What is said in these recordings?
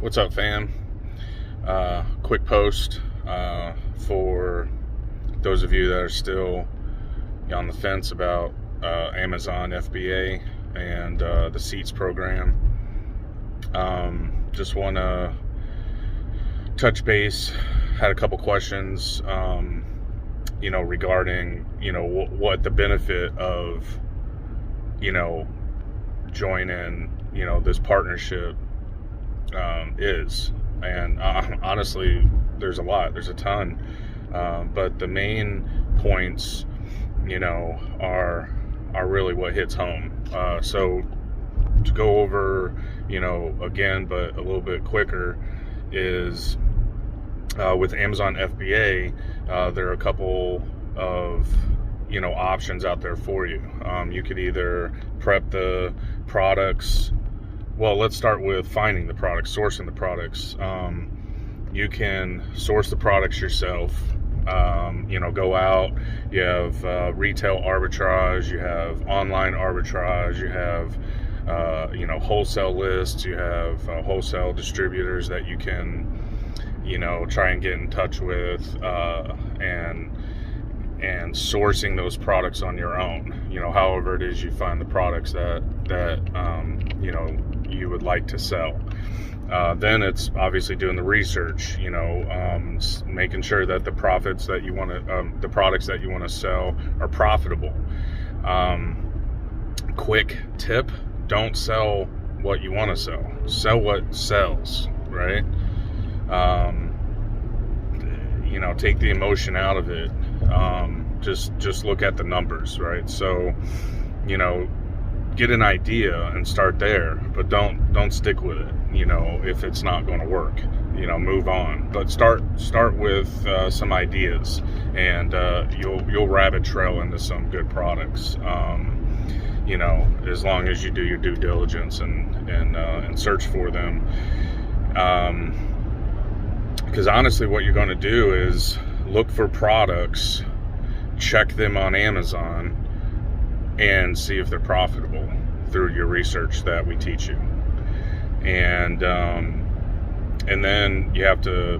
What's up, fam? Quick post for those of you that are still on the fence about Amazon FBA and the Seats program. Just want to touch base. Had a couple questions, regarding, what the benefit of, joining, this partnership is. And honestly, there's a ton, but the main points, are really what hits home. So to go over, again, but a little bit quicker, is with Amazon FBA, there are a couple of options out there for you. You could either prep the products. Well, let's start with finding the products, sourcing the products. You can source the products yourself. Go out. You have retail arbitrage. You have online arbitrage. You have wholesale lists. You have wholesale distributors that you can try and get in touch with, and sourcing those products on your own. However it is you find the products that you would like to sell. Then it's obviously doing the research, making sure that the profits that you want to, the products that you want to sell are profitable. Quick tip: don't sell what you want to sell. Sell what sells, right? Take the emotion out of it. Just look at the numbers, right? So, get an idea and start there, but don't stick with it. If it's not going to work, move on. But start with some ideas, and you'll rabbit trail into some good products. As long as you do your due diligence and search for them. Because honestly, what you're going to do is look for products, check them on Amazon, and see if they're profitable through your research that we teach you. And then you have to,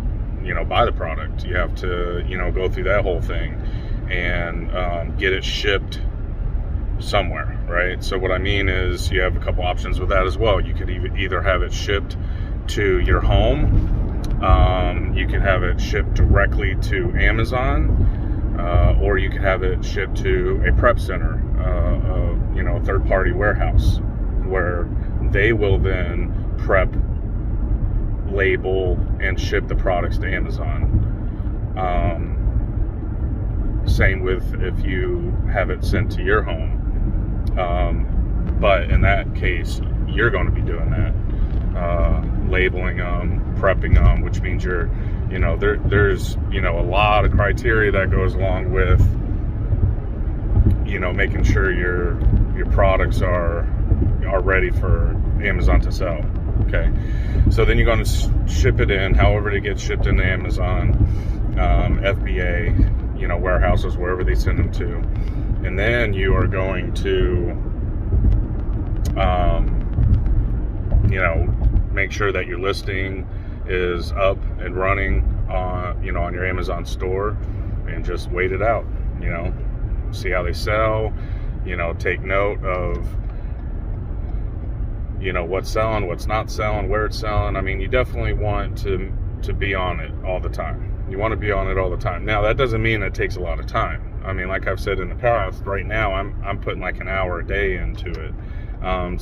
buy the product. You have to, go through that whole thing and get it shipped somewhere, right? So what I mean is you have a couple options with that as well. You could either have it shipped to your home. You could have it shipped directly to Amazon, or you could have it shipped to a prep center, a third-party warehouse, where they will then prep, label, and ship the products to Amazon. Same with if you have it sent to your home. But in that case, you're going to be doing that. Labeling them, prepping them, which means there's a lot of criteria that goes along with making sure your products are ready for Amazon to sell. Okay, so then you're going to ship it in, however it gets shipped into Amazon, FBA, warehouses, wherever they send them to, and then you are going to make sure that your listing is up and running on your Amazon store, and just wait it out. See how they sell. Take note of what's selling, what's not selling, where it's selling. I mean, you definitely want to be on it all the time. You want to be on it all the time. Now, that doesn't mean it takes a lot of time. I mean, like I've said in the past, right now I'm putting like an hour a day into it.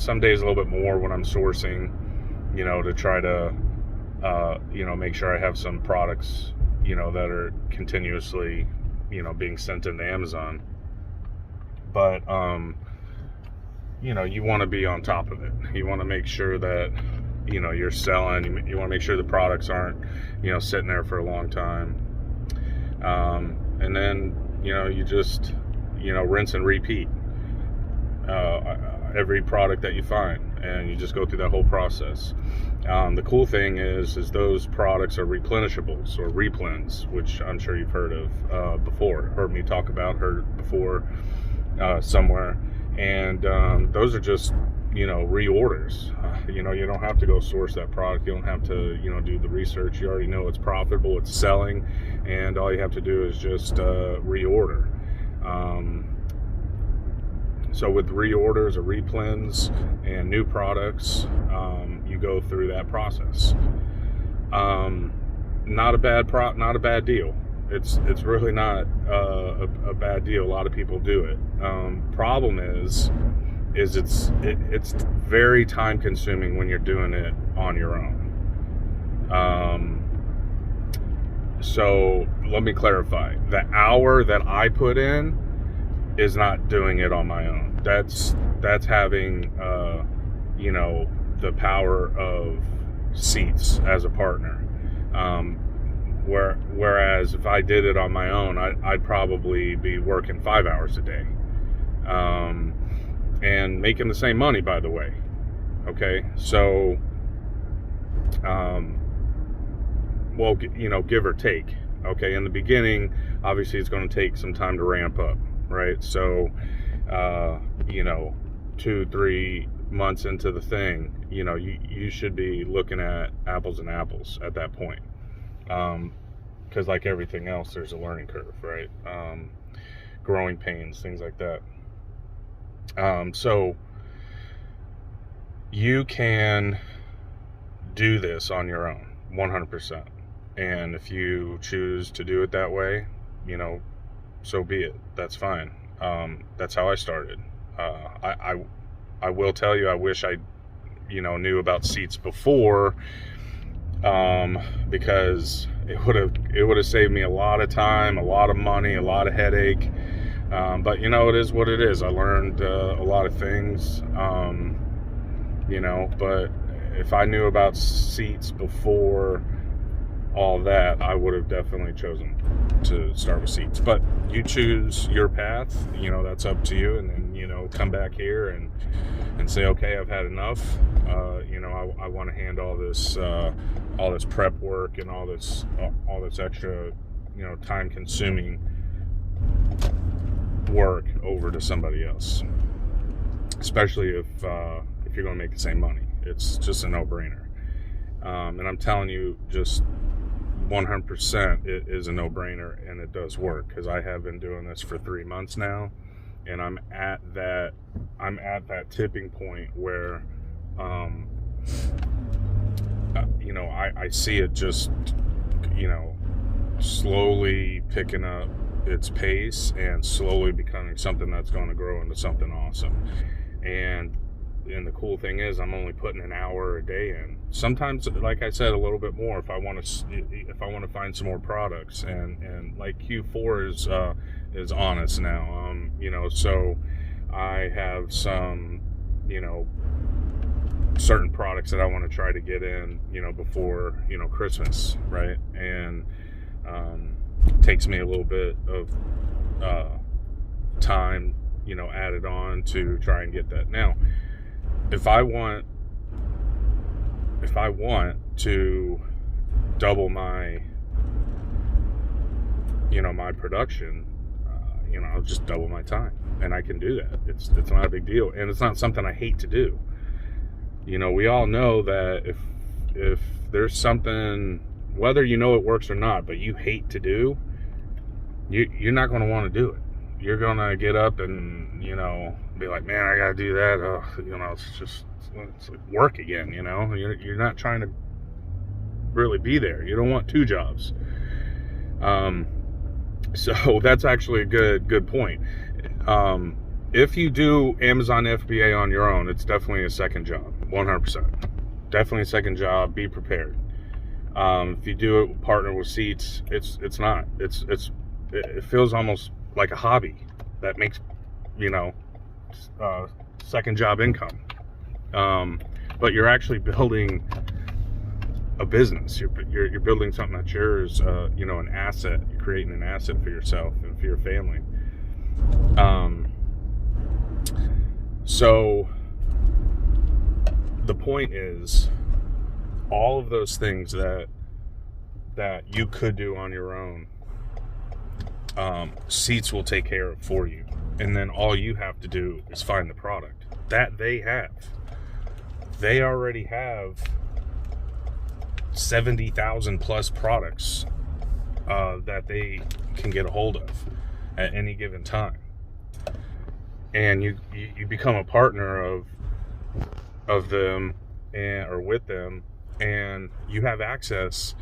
Some days a little bit more when I'm sourcing, to try to, make sure I have some products, that are continuously, being sent into Amazon. But, you want to be on top of it. You want to make sure that, you're selling. You want to make sure the products aren't, sitting there for a long time. And then, you just, rinse and repeat every product that you find, and you just go through that whole process. The cool thing is those products are replenishables, or replens, which I'm sure you've heard of before, heard me talk about, heard before somewhere. And those are just reorders. You don't have to go source that product. You don't have to, do the research. You already know it's profitable, it's selling, and all you have to do is just reorder. So with reorders or replens and new products, you go through that process. Not a bad deal. It's really not a bad deal. A lot of people do it. Problem is it's very time consuming when you're doing it on your own. So let me clarify. The hour that I put in is not doing it on my own. That's having the power of seats as a partner. Whereas if I did it on my own, I'd probably be working 5 hours a day, and making the same money, by the way. Okay, so, well, give or take. Okay, in the beginning, obviously, it's going to take some time to ramp up, right? So, 2-3 months into the thing, you should be looking at apples and apples at that point. Because like everything else, there's a learning curve, right? Growing pains, things like that. So you can do this on your own, 100%. And if you choose to do it that way, so be it. That's fine. That's how I started. I will tell you, I wish I, knew about seats before, because it would have saved me a lot of time, a lot of money, a lot of headache. But it is what it is. I learned a lot of things, but if I knew about seats before all that, I would have definitely chosen to start with seats. But you choose your path, that's up to you. And then, come back here and say, okay, I've had enough. I want to hand all this prep work and all this extra, time consuming work over to somebody else, especially if you're going to make the same money. It's just a no-brainer. And I'm telling you, just 100%, it is a no-brainer, and it does work, because I have been doing this for 3 months now, and I'm at that tipping point where I see it just slowly picking up its pace and slowly becoming something that's going to grow into something awesome. And the cool thing is, I'm only putting an hour a day in. Sometimes, like I said, a little bit more if I want to find some more products. And like Q4 is on us now. So I have some certain products that I want to try to get in before Christmas, right? And takes me a little bit of time added on to try and get that. Now, if I want to double my my production, I'll just double my time, and I can do that. It's not a big deal, and it's not something I hate to do. We all know that if there's something, whether it works or not, but you hate to do, you're not going to want to do it. You're going to get up and, be like, man, I got to do that. Oh, it's like work again, You're not trying to really be there. You don't want 2 jobs. So that's actually a good point. If you do Amazon FBA on your own, it's definitely a second job, 100%. Definitely a second job. Be prepared. If you do it partner with seats, it's not. It feels almost like a hobby that makes second job income. But you're actually building a business. You're building something that's yours. An asset. You're creating an asset for yourself and for your family. So the point is, all of those things that you could do on your own, seats will take care of for you. And then all you have to do is find the product that they have. they already have 70,000 plus products that they can get a hold of at any given time. And you become a partner of them or with them, and you have access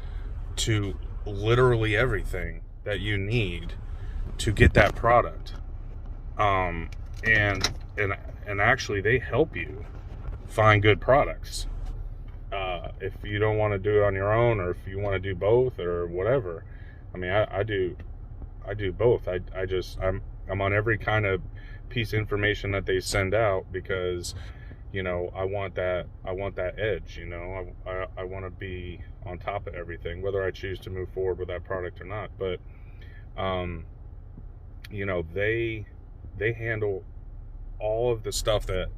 to literally everything that you need to get that product. And actually they help you find good products. If you don't want to do it on your own, or if you want to do both or whatever, I mean, I do both. I'm on every kind of piece of information that they send out, because I want that edge. I want to be on top of everything, whether I choose to move forward with that product or not. But they handle all of the stuff that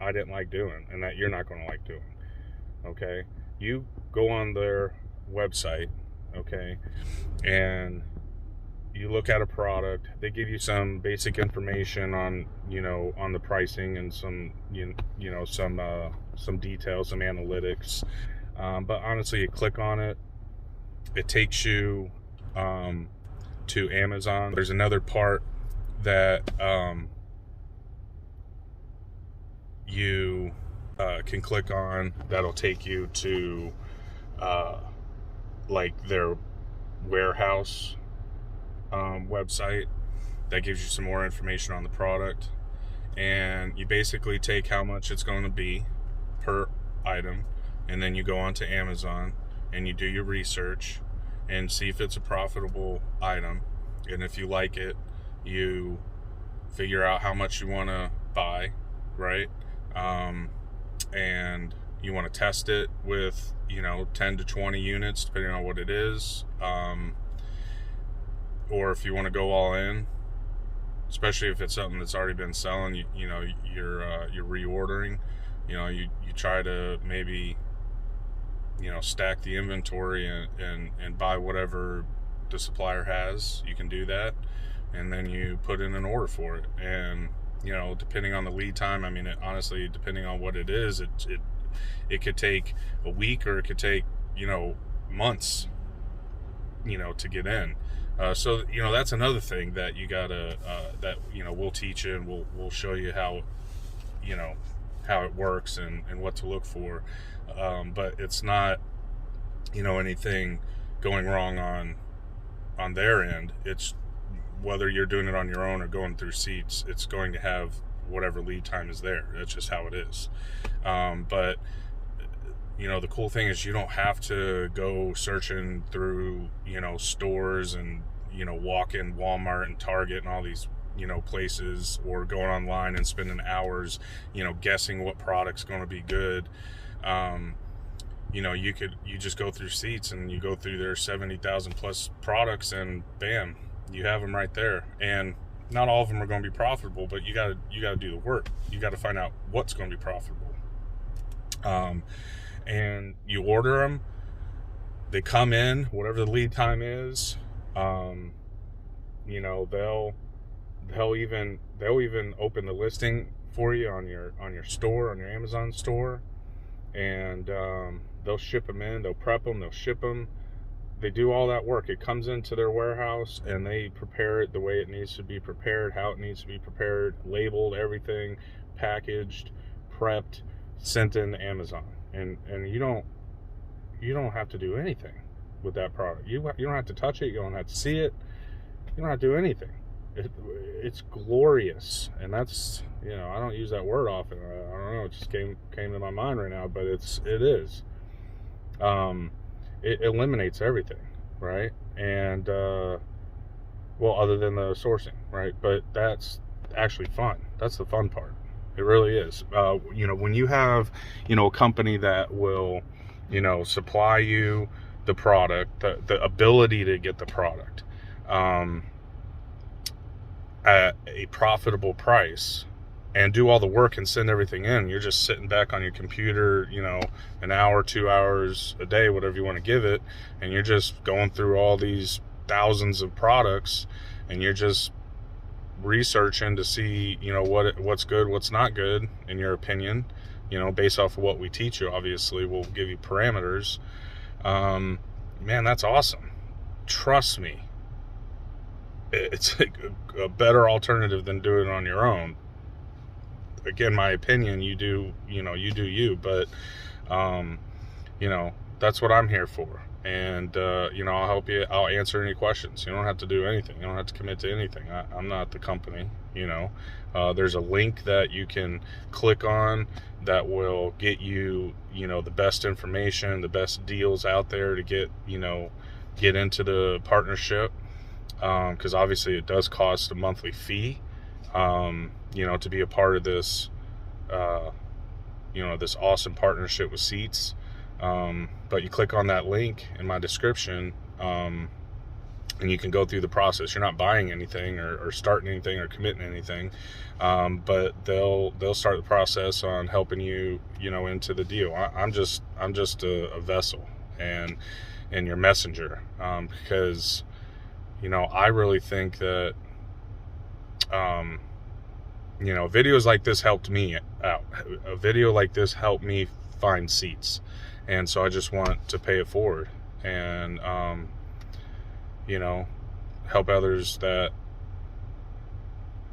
I didn't like doing, and that you're not going to like doing. Okay, you go on their website, okay, and you look at a product. They give you some basic information on on the pricing, and some some details, some analytics. But honestly, you click on it, it takes you to Amazon. There's another part that you can click on that'll take you to like their warehouse website that gives you some more information on the product. And you basically take how much it's going to be per item, and then you go onto Amazon and you do your research and see if it's a profitable item. And if you like it, you figure out how much you want to buy, right? And you want to test it with 10 to 20 units, depending on what it is. Or if you want to go all in, especially if it's something that's already been selling, you're reordering. You try to maybe stack the inventory and buy whatever the supplier has. You can do that, and then you put in an order for it. And depending on the lead time, I mean, honestly, depending on what it is, it could take a week, or it could take months to get in. So that's another thing that you gotta that we'll teach you, and we'll show you how it works and what to look for. But it's not anything going wrong on their end. It's whether you're doing it on your own or going through Seats, it's going to have whatever lead time is there. That's just how it is. But the cool thing is you don't have to go searching through stores and walk in Walmart and Target and all these places, or going online and spending hours guessing what product's going to be good. You just go through Seats, and you go through their 70,000 plus products, and bam, you have them right there. And not all of them are going to be profitable, but you got to do the work. You got to find out what's going to be profitable. And you order them, they come in, whatever the lead time is. They'll even open the listing for you on your store, on your Amazon store, and they'll ship them in, they'll prep them, they'll ship them. They do all that work. It comes into their warehouse, and they prepare it the way it needs to be prepared, how it needs to be prepared, labeled, everything, packaged, prepped, sent in Amazon. And you don't have to do anything with that product. You don't have to touch it. You don't have to see it. You don't have to do anything. It's glorious. And that's, I don't use that word often. I don't know. It just came to my mind right now, but it is. It eliminates everything, right? And, other than the sourcing, right? But that's actually fun. That's the fun part. It really is. When you have, a company that will, supply you the product, the ability to get the product at a profitable price, and do all the work and send everything in. You're just sitting back on your computer, an hour, 2 hours a day, whatever you want to give it, and you're just going through all these thousands of products, and you're just researching to see what's good, what's not good in your opinion, based off of what we teach you. Obviously, we'll give you parameters. Man, that's awesome. Trust me, it's a better alternative than doing it on your own. Again, my opinion, you do you, but that's what I'm here for. And I'll help you. I'll answer any questions. You don't have to do anything. You don't have to commit to anything. I'm not the company. There's a link that you can click on that will get you the best information, the best deals out there to get into the partnership, because obviously it does cost a monthly fee to be a part of this this awesome partnership with Seats. But you click on that link in my description, and you can go through the process. You're not buying anything or starting anything or committing anything, but they'll start the process on helping you into the deal. I'm just a vessel and your messenger, because I really think that videos like this helped me out. A video like this helped me find Seats, and so I just want to pay it forward and help others that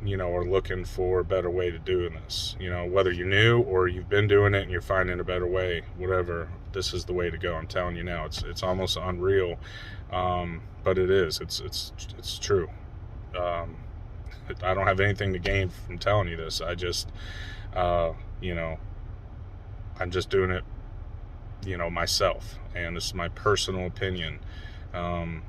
are looking for a better way to doing this. Whether you're new or you've been doing it and you're finding a better way, whatever, this is the way to go. I'm telling you now, it's almost unreal, but it is. It's true. I don't have anything to gain from telling you this. I just I'm just doing it myself, and this is my personal opinion. And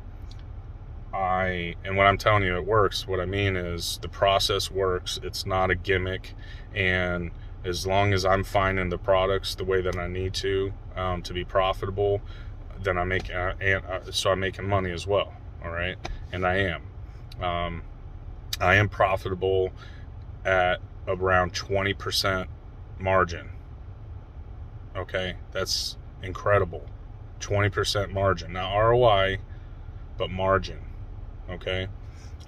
when I'm telling you it works, what I mean is the process works. It's not a gimmick, and as long as I'm finding the products the way that I need to be profitable, then I'm making money as well. All right, and I am profitable at around 20% margin. Okay, that's incredible. 20% margin, not ROI, but margin. Okay,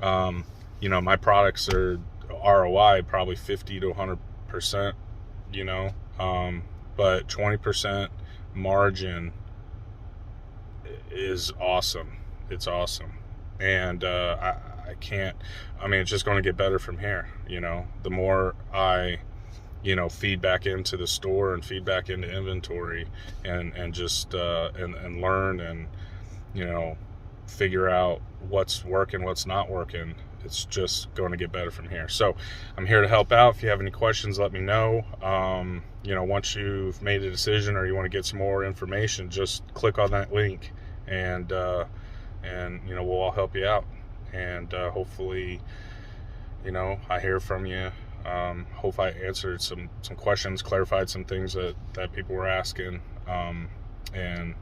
my products are ROI probably 50 to 100%. But 20% margin is awesome. It's awesome, and it's just going to get better from here. The more I feed back into the store and feed back into inventory and just and learn and figure out what's working, what's not working, it's just going to get better from here. So I'm here to help out. If you have any questions, let me know. Once you've made a decision or you want to get some more information, just click on that link, and we'll all help you out. And hopefully I hear from you. Hope I answered some questions, clarified some things that people were asking, and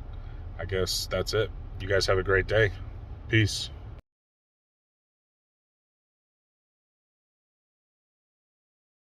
I guess that's it. You guys have a great day. Peace.